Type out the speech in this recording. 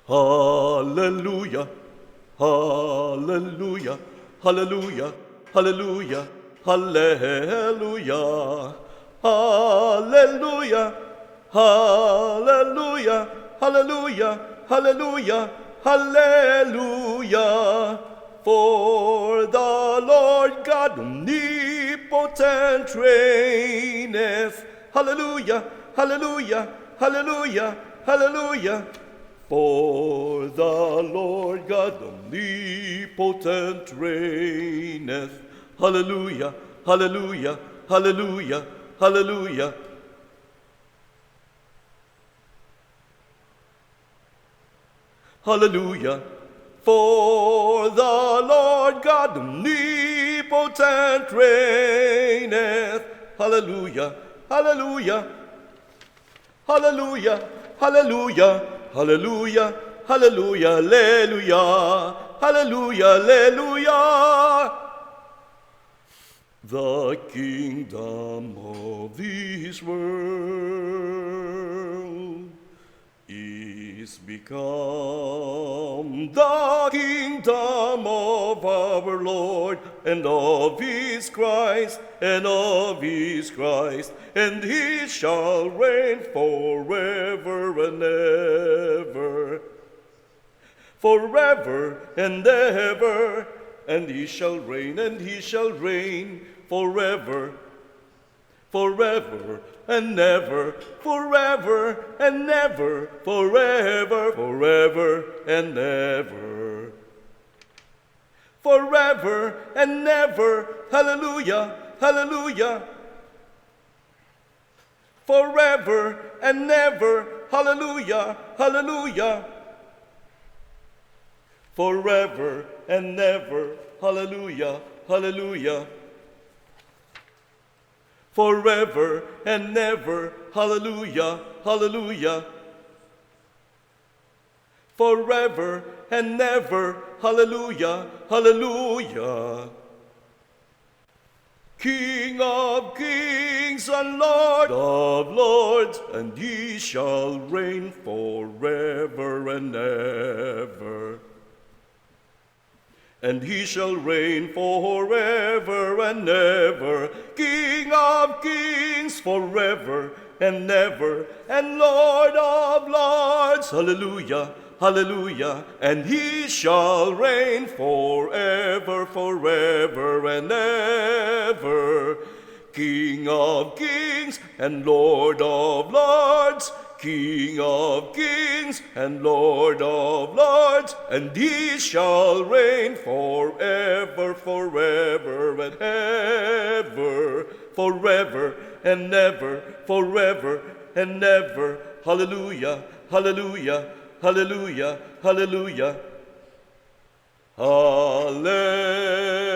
Hallelujah, hallelujah, hallelujah, hallelujah, hallelujah, hallelujah, hallelujah, hallelujah, hallelujah, hallelujah. For the Lord God omnipotent reigneth. Hallelujah, hallelujah, hallelujah, hallelujah. For the Lord God omnipotent reigneth. Hallelujah, hallelujah, hallelujah, hallelujah. Hallelujah. For the Lord God omnipotent reigneth. Hallelujah, hallelujah, hallelujah, hallelujah, hallelujah, hallelujah, hallelujah, hallelujah, hallelujah. The kingdom of this world is become the kingdom of our Lord and of his Christ, and of his Christ, and he shall reign forever and ever. Forever and ever, and he shall reign, forever, forever and ever, forever and ever, forever, forever and ever. Forever and ever, hallelujah, hallelujah. Forever and ever, hallelujah, hallelujah. Forever and ever, hallelujah, hallelujah. Forever and ever, hallelujah, hallelujah. Forever and ever, hallelujah, hallelujah. King of kings and Lord of lords, and he shall reign forever and ever. And he shall reign forever and ever, King of kings forever and ever, and Lord of lords, hallelujah, hallelujah. And he shall reign forever, forever and ever, King of kings and Lord of lords, King of kings and Lord of lords, and he shall reign forever, forever and ever, forever and ever, forever and ever. Hallelujah, hallelujah, hallelujah, hallelujah. Hallelujah.